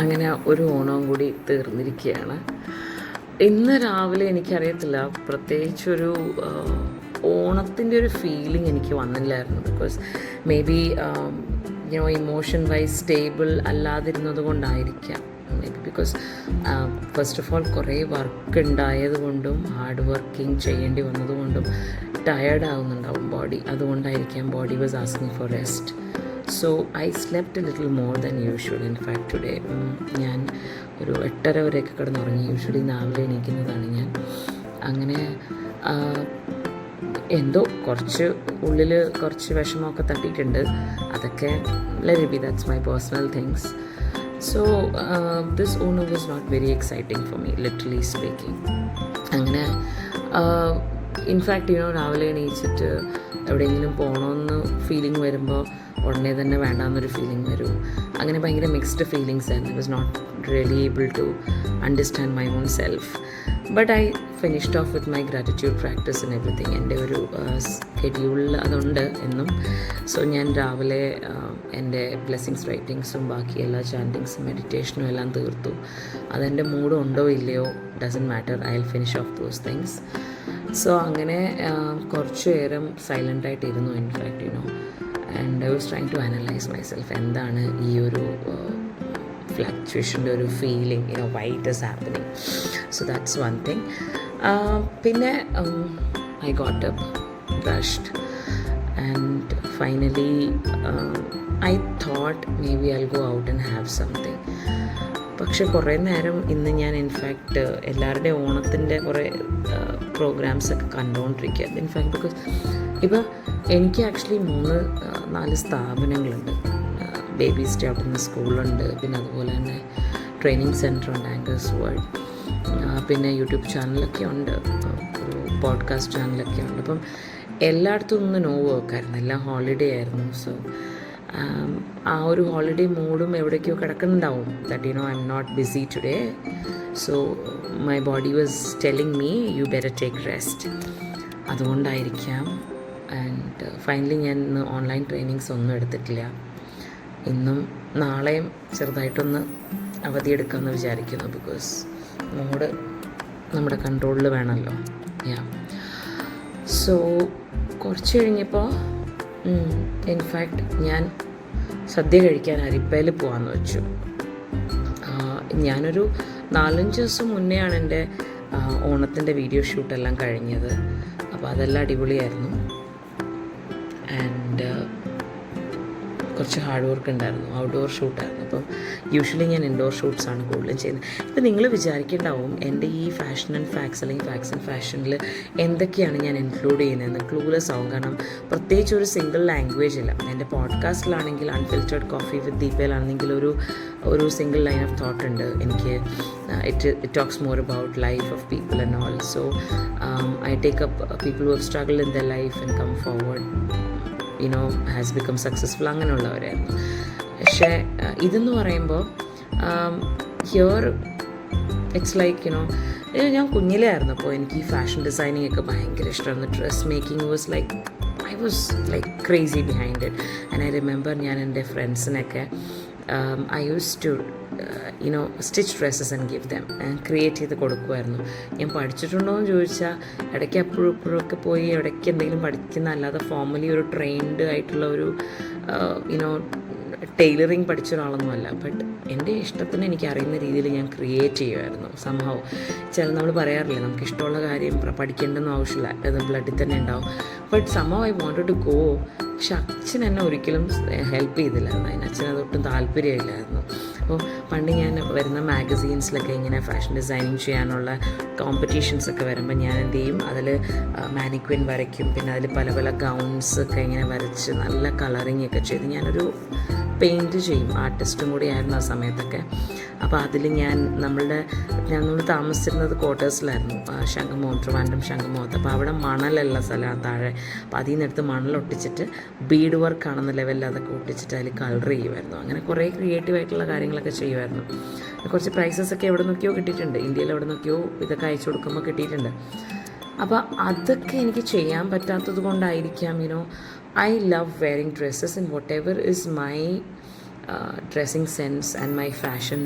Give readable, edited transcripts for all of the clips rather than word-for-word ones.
അങ്ങനെ ഒരു ഓണവും കൂടി തീർന്നിരിക്കുകയാണ്. ഇന്ന് രാവിലെ എനിക്കറിയത്തില്ല, പ്രത്യേകിച്ചൊരു ഓണത്തിൻ്റെ ഒരു ഫീലിംഗ് എനിക്ക് വന്നില്ലായിരുന്നു. Because maybe emotion wise stable അല്ലാതിരുന്നത് കൊണ്ടായിരിക്കാം. Maybe because first of all കുറേ വർക്ക് ഉണ്ടായതുകൊണ്ടും ഹാർഡ് വർക്കിംഗ് ചെയ്യേണ്ടി വന്നതുകൊണ്ടും ടയേർഡ് ആവുന്നുണ്ടാവും ബോഡി. അതുകൊണ്ടായിരിക്കാം body was asking for rest. So I slept a little more than usual. In fact today ഞാൻ ഒരു 8:30 വരെയൊക്കെ കിടന്നുറങ്ങി. യൂഷ്വലി രാവിലെ എണീക്കുന്നതാണ് ഞാൻ. അങ്ങനെ എന്തോ കുറച്ച് ഉള്ളിൽ കുറച്ച് വിഷമമൊക്കെ തട്ടിയിട്ടുണ്ട്. അതൊക്കെ let be, that's my personal things. So this Onam was not very exciting for me, literally speaking. അങ്ങനെ ഇൻഫാക്റ്റ് രാവിലെ എണീച്ചിട്ട് എവിടെയെങ്കിലും പോകണമെന്ന് ഫീലിംഗ് വരുമ്പോൾ ഉടനെ തന്നെ വേണ്ടാന്നൊരു ഫീലിംഗ് വരും. അങ്ങനെ ഭയങ്കര മിക്സ്ഡ് ഫീലിങ്സ് ആയിരുന്നു. I was not really able to understand my own self. But I finished off with my gratitude practice and everything. എൻ്റെ ഒരു സ്കെഡ്യൂളിൽ അതുണ്ട് എന്നും. സോ ഞാൻ രാവിലെ എൻ്റെ ബ്ലെസ്സിങ്സ് റൈറ്റിങ്സും ബാക്കി എല്ലാ ചാൻറ്റിങ്സും മെഡിറ്റേഷനും എല്ലാം തീർത്തു. അതെൻ്റെ മൂഡ് ഉണ്ടോ ഇല്ലയോ doesn't matter, I will finish off those things. So അങ്ങനെ കുറച്ച് നേരം സൈലൻ്റായിട്ടിരുന്നു. In fact and I was trying to analyse myself. എന്താണ് ഈ ഒരു ഫ്ലക്ച്വേഷൻ്റെ ഒരു feeling, why it is happening. So that's one thing. പിന്നെ I got up, brushed, and finally I thought maybe I will go out and have something. പക്ഷെ കുറേ നേരം ഇന്ന് ഞാൻ ഇൻഫാക്റ്റ് എല്ലാവരുടെയും ഓണത്തിൻ്റെ കുറേ പ്രോഗ്രാംസൊക്കെ കണ്ടുകൊണ്ടിരിക്കുക. ഇൻഫാക്ട് ബിക്കോസ് ഇപ്പോൾ എനിക്ക് ആക്ച്വലി 3-4 സ്ഥാപനങ്ങളുണ്ട്. ബേബി സ്റ്റേ ഔട്ട് സ്കൂളുണ്ട്, പിന്നെ അതുപോലെ തന്നെ ട്രെയിനിങ് സെൻറ്ററുണ്ട്, ആങ്കേഴ്സ് വേൾഡ്, പിന്നെ യൂട്യൂബ് ചാനലൊക്കെ ഉണ്ട്, ഒരു പോഡ്കാസ്റ്റ് ചാനലൊക്കെ ഉണ്ട്. അപ്പം എല്ലായിടത്തും ഒന്ന് നോ വർക്കായിരുന്നു, എല്ലാം ഹോളിഡേ ആയിരുന്നു. സോ ആ ഒരു ഹോളിഡേ മൂഡും എവിടേക്കോ കിടക്കുന്നുണ്ടാവും. That I am not busy today. So my body was telling me you better take rest. അതുകൊണ്ടായിരിക്കാം. ആൻഡ് ഫൈനലി ഞാൻ ഇന്ന് ഓൺലൈൻ ട്രെയിനിങ്സ് ഒന്നും എടുത്തിട്ടില്ല. ഇന്നും നാളെയും ചെറുതായിട്ടൊന്ന് അവധിയെടുക്കാമെന്ന് വിചാരിക്കുന്നു. ബിക്കോസ് മൂഡ് നമ്മുടെ കൺട്രോളിൽ വേണമല്ലോ. സോ കുറച്ച് കഴിഞ്ഞപ്പോൾ ഇൻഫാക്റ്റ് ഞാൻ സദ്യ കഴിക്കാൻ അരിപ്പയിൽ പോകാമെന്ന് വെച്ചു. ഞാനൊരു 4-5 ദിവസം മുന്നെയാണ് എൻ്റെ ഓണത്തിൻ്റെ വീഡിയോ ഷൂട്ടെല്ലാം കഴിഞ്ഞത്. അപ്പോൾ അതെല്ലാം അടിപൊളിയായിരുന്നു. ആൻഡ് കുറച്ച് ഹാർഡ് വർക്ക് ഉണ്ടായിരുന്നു, ഔട്ട്ഡോർ ഷൂട്ടായിരുന്നു. അപ്പം യൂഷ്വലി ഞാൻ ഇൻഡോർ ഷൂട്ട്സാണ് കൂടുതലും ചെയ്യുന്നത്. ഇപ്പം നിങ്ങൾ വിചാരിക്കേണ്ടാവും എൻ്റെ ഈ ഫാഷൻ ആൻഡ് ഫാക്സ് അല്ലെങ്കിൽ ഫാക്സ് ആൻഡ് ഫാഷനിൽ എന്തൊക്കെയാണ് ഞാൻ ഇൻക്ലൂഡ് ചെയ്യുന്നതെന്ന്. ക്ലൂലെസ് ആവും. കാരണം പ്രത്യേകിച്ച് ഒരു സിംഗിൾ ലാംഗ്വേജ് ഇല്ല. എൻ്റെ പോഡ്കാസ്റ്റിലാണെങ്കിൽ അൺഫിൽറ്റേർഡ് കോഫി വിത്ത് ദീപയിലാണെങ്കിൽ ഒരു സിംഗിൾ ലൈൻ ഓഫ് തോട്ട് ഉണ്ട് എനിക്ക്. It talks more about life of people and all. So I take up people who have struggle in the life and come forward, has become successful, അങ്ങനെയുള്ളവരായിരുന്നു. പക്ഷേ ഇതെന്ന് പറയുമ്പോൾ here it's like ഞാൻ കുഞ്ഞിലേ ആയിരുന്നപ്പോൾ എനിക്ക് ഈ ഫാഷൻ ഡിസൈനിങ് ഒക്കെ ഭയങ്കര ഇഷ്ടമായിരുന്നു. Dress making was like I was like crazy behind it. And I remember ഞാൻ എൻ്റെ ഫ്രണ്ട്സിനൊക്കെ I use to stitch dresses and give them, create ചെയ്ത് കൊടുക്കുമായിരുന്നു. ഞാൻ പഠിച്ചിട്ടുണ്ടോ എന്ന് ചോദിച്ചാൽ ഇടയ്ക്ക് അപ്പോഴും ഇപ്പോഴൊക്കെ പോയി ഇടയ്ക്ക് എന്തെങ്കിലും പഠിക്കുന്ന, അല്ലാതെ ഫോർമലി ഒരു ട്രെയിൻഡ് ആയിട്ടുള്ള ഒരു ടൈലറിങ് പഠിച്ച ഒരാളൊന്നുമല്ല. ബട്ട് എൻ്റെ ഇഷ്ടത്തിന് എനിക്ക് അറിയുന്ന രീതിയിൽ ഞാൻ ക്രിയേറ്റ് ചെയ്യുമായിരുന്നു. സംഭവം നമ്മൾ പറയാറില്ലേ നമുക്ക് ഇഷ്ടമുള്ള കാര്യം പഠിക്കേണ്ടെന്നും ആവശ്യമില്ല, അത് ബ്ലഡിൽ തന്നെ ഉണ്ടാവും. ബട്ട് സംഭവം ഐ വാണ്ടഡ് ടു ഗോ. പക്ഷെ അച്ഛൻ എന്നെ ഒരിക്കലും ഹെൽപ്പ് ചെയ്തില്ലായിരുന്നു. അതിന് അച്ഛനതൊട്ടും താല്പര്യമില്ലായിരുന്നു. അപ്പോൾ പണ്ട് ഞാൻ വരുന്ന മാഗസീൻസിലൊക്കെ ഇങ്ങനെ ഫാഷൻ ഡിസൈനിങ് ചെയ്യാനുള്ള കോമ്പറ്റീഷൻസൊക്കെ വരുമ്പോൾ ഞാൻ എന്ത് ചെയ്യും, അതിൽ മാനിക്വിൻ വരയ്ക്കും. പിന്നെ അതിൽ പല പല ഗൗൺസൊക്കെ ഇങ്ങനെ വരച്ച് നല്ല കളറിങ് ഒക്കെ ചെയ്ത് ഞാനൊരു പെയിൻറ്റ് ചെയ്യും. ആർട്ടിസ്റ്റും കൂടി ആയിരുന്നു ആ സമയത്തൊക്കെ. അപ്പോൾ അതിൽ നമ്മൾ താമസിച്ചിരുന്നത് ക്വാർട്ടേഴ്സിലായിരുന്നു, ശംഖുമുഖം, ട്രിവാൻഡ്രം ശംഖുമുഖത്ത്. അപ്പോൾ അവിടെ മണലുള്ള സ്ഥലമാണ് താഴെ. അപ്പോൾ അതിൽ നിന്നെടുത്ത് മണലൊട്ടിച്ചിട്ട് ബീഡ് വർക്കാണെന്ന ലെവലിൽ അതൊക്കെ ഒട്ടിച്ചിട്ട് അതിൽ കളർ ചെയ്യുമായിരുന്നു. അങ്ങനെ കുറേ ക്രിയേറ്റീവായിട്ടുള്ള കാര്യങ്ങളൊക്കെ ചെയ്യുമായിരുന്നു. കുറച്ച് പ്രൈസസൊക്കെ എവിടെ നോക്കിയോ കിട്ടിയിട്ടുണ്ട്, ഇന്ത്യയിൽ എവിടെ നോക്കിയോ ഇതൊക്കെ അയച്ചു കൊടുക്കുമ്പോൾ കിട്ടിയിട്ടുണ്ട്. അപ്പോൾ അതൊക്കെ എനിക്ക് ചെയ്യാൻ പറ്റാത്തത് കൊണ്ടായിരിക്കാം I love wearing dresses in what ever is my dressing sense and my fashion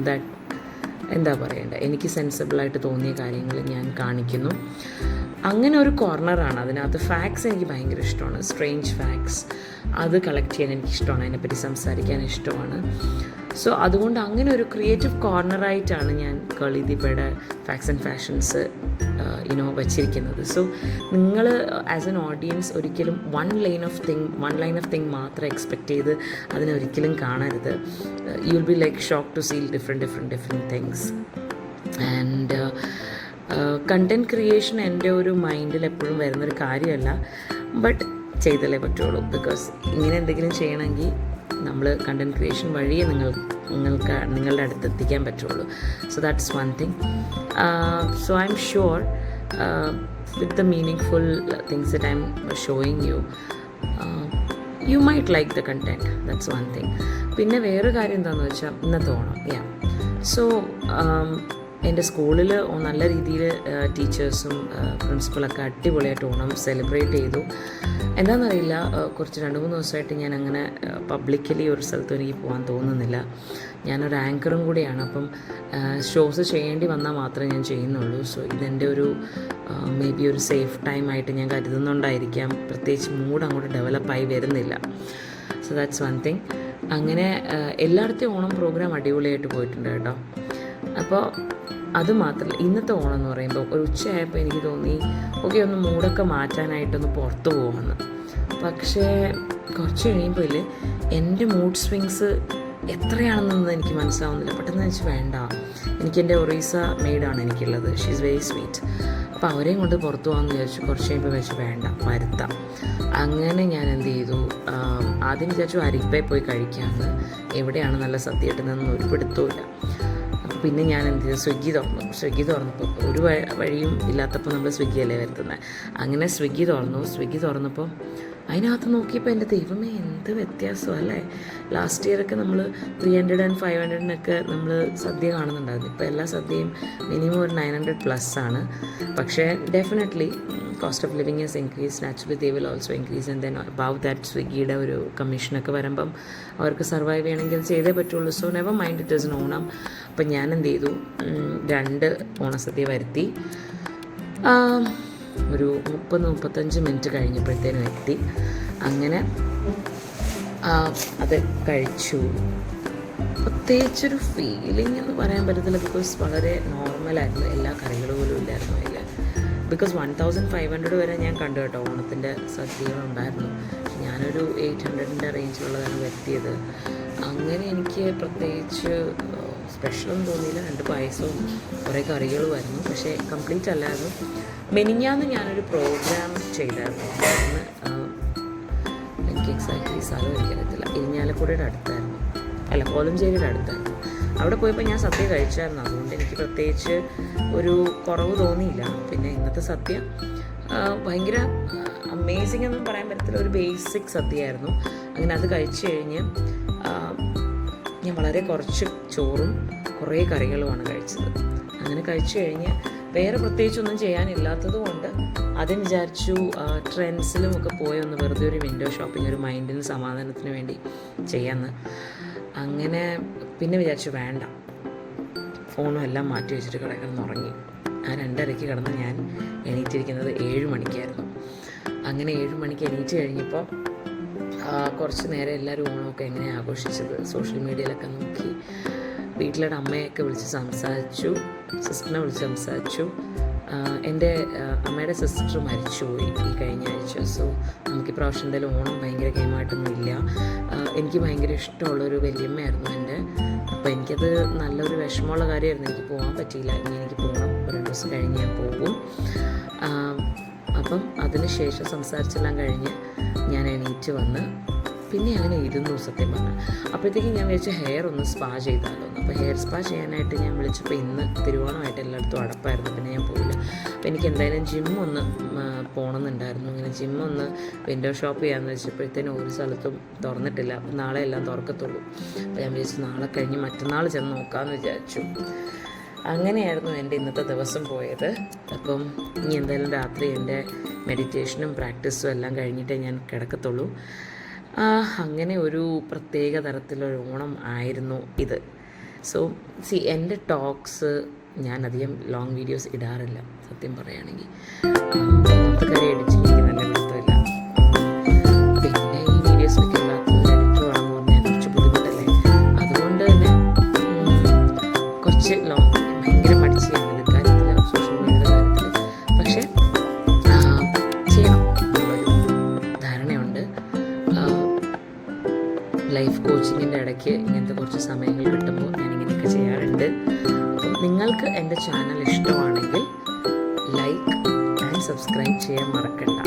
that എന്താ പറയണ്ടേ, എനിക്ക് സെൻസിബിളായിട്ട് തോന്നിയ കാര്യങ്ങൾ ഞാൻ കാണിക്കുന്നു. അങ്ങനെ ഒരു കോർണറാണ് അതിനകത്ത്. ഫാക്ട്സ് എനിക്ക് ഭയങ്കര ഇഷ്ടമാണ്, സ്ട്രേഞ്ച് ഫാക്ട്സ് അത് കളക്ട് ചെയ്യാൻ എനിക്കിഷ്ടമാണ്, അതിനെപ്പറ്റി സംസാരിക്കാൻ ഇഷ്ടമാണ്. സോ അതുകൊണ്ട് അങ്ങനെ ഒരു ക്രിയേറ്റീവ് കോർണറായിട്ടാണ് ഞാൻ കേളി ദീപയുടെ ഫാക്ട്സ് ആൻഡ് ഫാഷൻസ് വച്ചിരിക്കുന്നത്. സോ നിങ്ങൾ ആസ് എൻ ഓഡിയൻസ് ഒരിക്കലും വൺ ലൈൻ ഓഫ് തിങ് മാത്രം എക്സ്പെക്റ്റ് ചെയ്ത് അതിനെ ഒരിക്കലും കാണരുത്. You will be like shock to see different things. And content creation എൻ്റെ ഒരു മൈൻഡിൽ എപ്പോഴും വരുന്നൊരു കാര്യമല്ല, ബട്ട് ചെയ്തല്ലേ പറ്റുള്ളൂ. ബിക്കോസ് ഇങ്ങനെ എന്തെങ്കിലും ചെയ്യണമെങ്കിൽ നമ്മൾ കണ്ടൻറ് ക്രിയേഷൻ വഴിയേ നിങ്ങളുടെ അടുത്ത് എത്തിക്കാൻ പറ്റുള്ളൂ. So that's one thing. So I am sure with the meaningful things that I M showing you might like the content. That's one thing. പിന്നെ വേറൊരു കാര്യം എന്താണെന്ന് വെച്ചാൽ ഇന്നത്തെ ഓണം. സോ എൻ്റെ സ്കൂളിൽ നല്ല രീതിയിൽ ടീച്ചേഴ്സും പ്രിൻസിപ്പളൊക്കെ അടിപൊളിയായിട്ട് ഓണം സെലിബ്രേറ്റ് ചെയ്തു. എന്താണെന്നറിയില്ല, കുറച്ച് 2-3 ദിവസമായിട്ട് ഞാൻ അങ്ങനെ പബ്ലിക്കലി ഒരു സ്ഥലത്തും എനിക്ക് പോകാൻ തോന്നുന്നില്ല. ഞാനൊരു ആങ്കറും കൂടിയാണ്, അപ്പം ഷോസ് ചെയ്യേണ്ടി വന്നാൽ മാത്രമേ ഞാൻ ചെയ്യുന്നുള്ളൂ. സോ ഇതെൻ്റെ ഒരു മേ ബി ഒരു സേഫ് ടൈമായിട്ട് ഞാൻ കരുതുന്നുണ്ടായിരിക്കാം. പ്രത്യേകിച്ച് മൂഡ് അങ്ങോട്ട് ഡെവലപ്പായി വരുന്നില്ല. So that's one thing. അങ്ങനെ എല്ലായിടത്തെയും ഓണം പ്രോഗ്രാം അടിപൊളിയായിട്ട് പോയിട്ടുണ്ട് കേട്ടോ. അപ്പോൾ അതുമാത്രമല്ല, ഇന്നത്തെ ഓണം എന്ന് പറയുമ്പോൾ ഒരു ഉച്ചയായപ്പോൾ എനിക്ക് തോന്നി ഓക്കെ ഒന്ന് മൂടൊക്കെ മാറ്റാനായിട്ടൊന്ന് പുറത്ത് പോകാമെന്ന്. പക്ഷേ കുറച്ച് കഴിയുമ്പോൾ എൻ്റെ മൂഡ് സ്വിങ്സ് എത്രയാണെന്നൊന്നും എനിക്ക് മനസ്സിലാവുന്നില്ല. പെട്ടെന്ന് വെച്ച് വേണ്ട, എനിക്കെൻ്റെ ഒറീസ മെയ്ഡാണ് എനിക്കുള്ളത്, ഷീ ഈസ് വെരി സ്വീറ്റ്. അപ്പോൾ അവരെയും കൊണ്ട് പുറത്ത് പോകാമെന്ന് വിചാരിച്ചു. കുറച്ച് കഴിയുമ്പോൾ വെച്ച് വേണ്ട, വരുത്താം. അങ്ങനെ ഞാൻ എന്ത് ചെയ്തു, ആദ്യം വിചാരിച്ചു അരിപ്പയിൽ പോയി കഴിക്കാമെന്ന്. എവിടെയാണ് നല്ല സദ്യ കിട്ടുന്നതെന്ന് ഒരു പിടുത്തവുമില്ല. പിന്നെ ഞാൻ എന്ത് ചെയ്തു, സ്വിഗ്ഗി തുറന്നപ്പോൾ ഒരു വഴിയും ഇല്ലാത്തപ്പോൾ നമ്മൾ സ്വിഗ്ഗിയല്ലേ വരുത്തുന്നത്. അങ്ങനെ സ്വിഗ്ഗി തുറന്നപ്പോൾ അതിനകത്ത് നോക്കിയപ്പോൾ എൻ്റെ ദൈവമേ എന്ത് വ്യത്യാസമല്ലേ. ലാസ്റ്റ് ഇയറൊക്കെ നമ്മൾ 300 and 500 നമ്മൾ സദ്യ കാണുന്നുണ്ടായിരുന്നു. ഇപ്പോൾ എല്ലാ സദ്യയും മിനിമം ഒരു 900+ ആണ്. പക്ഷേ definitely cost of living is increase, naturally they will also increase. And then above that സ്വിഗ്ഗിയുടെ ഒരു കമ്മീഷനൊക്കെ വരുമ്പം അവർക്ക് സർവൈവ് ചെയ്യണമെങ്കിൽ ചെയ്തേ പറ്റുള്ളൂ. So never mind it is Onam. അപ്പം ഞാൻ എന്ത് ചെയ്തു, 2 ഓണസദ്യ വരുത്തി. ഒരു 30-35 മിനിറ്റ് കഴിഞ്ഞപ്പോഴത്തേനും എത്തി. അങ്ങനെ അത് കഴിച്ചു. പ്രത്യേകിച്ചൊരു ഫീലിംഗ് എന്ന് പറയാൻ പറ്റത്തില്ല, ബിക്കോസ് വളരെ നോർമലായിരുന്നു. എല്ലാ കറികളും പോലും ഇല്ലായിരുന്നു അതിൽ. ബിക്കോസ് 1500 വരെ ഞാൻ കണ്ടു കേട്ടോ ഓണത്തിൻ്റെ സദ്യകളുണ്ടായിരുന്നു. ഞാനൊരു 800 റേഞ്ചിലുള്ളതാണ് വരുത്തിയത്. അങ്ങനെ എനിക്ക് പ്രത്യേകിച്ച് സ്പെഷ്യലൊന്നും തോന്നിയില്ല. 2 പായസവും കുറേ കറികളുമായിരുന്നു, പക്ഷേ കംപ്ലീറ്റ് അല്ലായിരുന്നു. മെനിഞ്ഞാന്ന് ഞാനൊരു പ്രോഗ്രാം ചെയ്തായിരുന്നു. എനിക്ക് എക്സാക്ട്ലി സ്ഥലം എനിക്കറിയത്തില്ല, ഇരിഞ്ഞാലക്കുടയുടെ അടുത്തായിരുന്നു, അല്ല കോലഞ്ചേരിയുടെ അടുത്തായിരുന്നു. അവിടെ പോയപ്പോൾ ഞാൻ സദ്യ കഴിച്ചായിരുന്നു. അതുകൊണ്ട് എനിക്ക് പ്രത്യേകിച്ച് ഒരു കുറവ് തോന്നിയില്ല. പിന്നെ ഇന്നത്തെ സദ്യ ഭയങ്കര അമേസിംഗ് ഒന്നും പറയാൻ പറ്റത്തില്ല, ഒരു ബേസിക് സദ്യയായിരുന്നു. അങ്ങനെ അത് കഴിച്ച് കഴിഞ്ഞ് ഞാൻ വളരെ കുറച്ച് ചോറും കുറേ കറികളുമാണ് കഴിച്ചത്. അങ്ങനെ കഴിച്ചു കഴിഞ്ഞ് വേറെ പ്രത്യേകിച്ചൊന്നും ചെയ്യാനില്ലാത്തത് കൊണ്ട് ആദ്യം വിചാരിച്ചു ട്രെൻഡ്സിലും ഒക്കെ പോയി ഒന്ന് വെറുതെ ഒരു വിൻഡോ ഷോപ്പിംഗ്, ഒരു മൈൻഡിന് സമാധാനത്തിന് വേണ്ടി ചെയ്യാമെന്ന്. അങ്ങനെ പിന്നെ വിചാരിച്ചു വേണ്ട, ഫോണും എല്ലാം മാറ്റി വെച്ചിട്ട് കിടന്നുറങ്ങി. ആ 2:30 കിടന്ന് ഞാൻ എണീറ്റിരിക്കുന്നത് 7 മണിക്കായിരുന്നു. അങ്ങനെ 7 മണിക്ക് എണീറ്റ് കഴിഞ്ഞപ്പോൾ കുറച്ച് നേരം എല്ലാവരും ഓണമൊക്കെ എങ്ങനെയാണ് ആഘോഷിച്ചത് സോഷ്യൽ മീഡിയയിലൊക്കെ നോക്കി. വീട്ടിലുള്ള അമ്മയൊക്കെ വിളിച്ച് സംസാരിച്ചു, സിസ്റ്ററിനെ വിളിച്ച് സംസാരിച്ചു. എൻ്റെ അമ്മയുടെ സിസ്റ്റർ മരിച്ചുപോയി ഈ കഴിഞ്ഞ ആഴ്ച. സോ നമുക്ക് ഇപ്രാവശ്യം എന്തായാലും ഓണം ഭയങ്കര ഗെയിമായിട്ടൊന്നും ഇല്ല. എനിക്ക് ഭയങ്കര ഇഷ്ടമുള്ളൊരു വല്യമ്മയായിരുന്നു എൻ്റെ. അപ്പോൾ എനിക്കത് നല്ലൊരു വിഷമമുള്ള കാര്യമായിരുന്നു. എനിക്ക് പോകാൻ പറ്റിയില്ല. ഇനി എനിക്ക് പോകണം, 2 ദിവസം കഴിഞ്ഞ് ഞാൻ പോകും. അപ്പം അതിന് ശേഷം സംസാരിച്ചെല്ലാം കഴിഞ്ഞ് ഞാൻ എണീറ്റ് വന്ന് പിന്നെ അങ്ങനെ ഇരുന്നു സത്യം പറഞ്ഞാൽ. അപ്പോഴത്തേക്കും ഞാൻ വിളിച്ച് ഹെയർ ഒന്ന് സ്പാ ചെയ്താലോ. അപ്പോൾ ഹെയർ സ്പാ ചെയ്യാനായിട്ട് ഞാൻ വിളിച്ചപ്പോൾ ഇന്ന് തിരുവോണമായിട്ട് എല്ലായിടത്തും അടപ്പായിരുന്നു. പിന്നെ ഞാൻ പോയില്ല. അപ്പോൾ എനിക്ക് എന്തായാലും ജിമ്മൊന്ന് പോകണമെന്നുണ്ടായിരുന്നു. ഇങ്ങനെ ജിമ്മൊന്ന് വിൻഡോ ഷോപ്പ് ചെയ്യാമെന്ന് വെച്ചപ്പോഴത്തേനും ഒരു സ്ഥലത്തും തുറന്നിട്ടില്ല. അപ്പോൾ നാളെ എല്ലാം തുറക്കത്തുള്ളൂ. അപ്പോൾ ഞാൻ വിചാരിച്ചു നാളെ കഴിഞ്ഞ് മറ്റന്നാൾ ചെന്ന് നോക്കാമെന്ന് വിചാരിച്ചു. അങ്ങനെയായിരുന്നു എൻ്റെ ഇന്നത്തെ ദിവസം പോയത്. അപ്പം ഇനി എന്തായാലും രാത്രി എൻ്റെ മെഡിറ്റേഷനും പ്രാക്ടീസും എല്ലാം കഴിഞ്ഞിട്ടേ ഞാൻ കിടക്കത്തുള്ളൂ. അങ്ങനെ ഒരു പ്രത്യേക തരത്തിലൊരു ഓണം ആയിരുന്നു ഇത്. സോ എൻ്റെ ടോക്സ് ഞാൻ അധികം ലോങ് വീഡിയോസ് ഇടാറില്ല സത്യം പറയുകയാണെങ്കിൽ. ഒന്നാമത്തെ കാര്യം എഡിറ്റിംഗ് നല്ല പിടുത്തമില്ല. പിന്നെ ഈ വീഡിയോസിനൊക്കെ എല്ലാത്തിനും എഡിറ്റർ വേണമെന്ന് പറഞ്ഞാൽ കുറച്ച് ബുദ്ധിമുട്ടല്ലേ. അതുകൊണ്ട് തന്നെ കുറച്ച് ഭയങ്കര മടിച്ച് ചെയ്യുന്നത് കാര്യത്തിൽ, സോഷ്യൽ മീഡിയയുടെ കാര്യത്തിൽ. പക്ഷേ ചെയ്യണം എന്നുള്ളൊരു ധാരണയുണ്ട്. ലൈഫ് കോച്ചിങ്ങിൻ്റെ ഇടയ്ക്ക് ഇങ്ങനത്തെ കുറച്ച് സമയങ്ങൾ കിട്ടുമ്പോൾ ഞാനിങ്ങനെയൊക്കെ ചെയ്യാറുണ്ട്. അപ്പം നിങ്ങൾക്ക് എൻ്റെ ചാനൽ ഇഷ്ടമാണെങ്കിൽ ലൈക്ക് ആൻഡ് സബ്സ്ക്രൈബ് ചെയ്യാൻ മറക്കണ്ട.